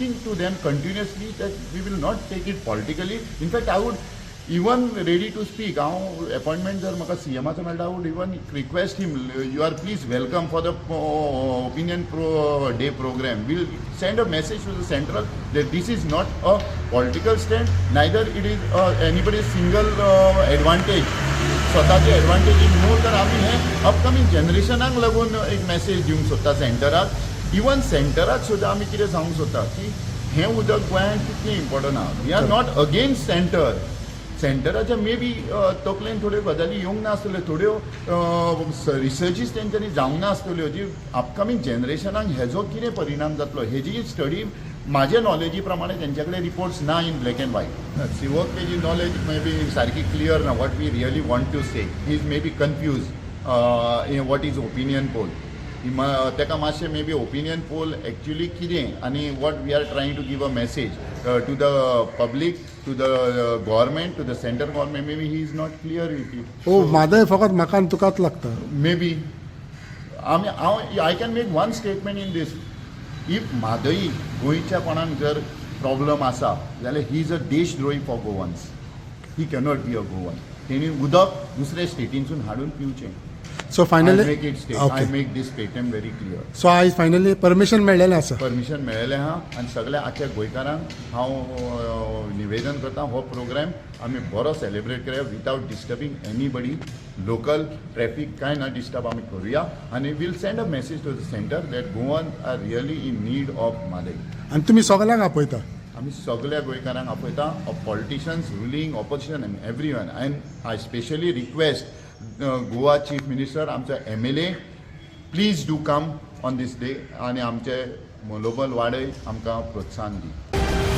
speaking to them continuously that we will not take it politically. In fact, I would even ready to speak. Appointment जर म्हाका CMाचो मेळटा, I would even request him, you are please welcome for the opinion day program. We'll send a message to the central that this is not a political stand, neither it is anybody's single advantage. स्वताचे advantage मोर तर आमी हे upcoming जनरेशनाक लागून एक message दिवंक सोदता सेंटराक. Even सेंटराक सुद्दां आमी कितें सांगूंक सोदता की हें उदक गोंयांत कितलें इम्पॉर्टंट आहा. We are not against centre. सेंटराच्या मे बी तकलेन थोड्यो गजाली येवंक नासतल्यो, थोड्यो रिसर्चीस तेंच्यांनी जावंक नासतल्यो जी अपकमिंग जनरेशनाक हेजो कितें परिणाम जातलो हेजी स्टडी माझ्या नॉलेजी प्रमाणे त्यांच्या कडेन रिपोर्ट्स ना इन ब्लॅक अँड व्हाईट. सिवक तेजी नॉलेज मे बी सारकी क्लियर ना what we really want to say. He is maybe confuse in what is opinion poll. तेका मातशें maybe opinion poll actually कितें आनी what we are trying to give a message to the public, to the government, to the centre government. Maybe he is not clear with it. ओ म्हादय फकत म्हाका आनी तुकाच लागता. Maybe I can make one statement in this. If Mhadei गोंयच्या कोणाक जर problem आसा जाल्यार ही इज अ देशद्रोही for Goans. He cannot be a Goan. तेणी उदक दुसऱ्या स्टेटींसून हाडून पिवचें. So finally I make this statement very clear. So आयज फायनली परमिशन मेळ्ळेलें आसा. परमिशन मेळ्ळेलें आहा आनी सगळ्या आख्या गोंयकारांक हांव निवेदन करता हो प्रोग्राम आमी बरो सेलिब्रेट करया without disturbing anybody. Local traffic कांय ना डिस्टर्ब आमी करुया आनी will send a message to the centre that Goan are really in need of Mhadei. आनी तुमी सगळ्यांक आपयता. आमी सगळ्या गोंयकारांक आपयता, politicians, ruling, opposition and everyone. And I specially request Goa chief minister, आमचो MLA, please do come on this day आनी आमचे मनोबल वाडय, आमकां प्रोत्साहन दी.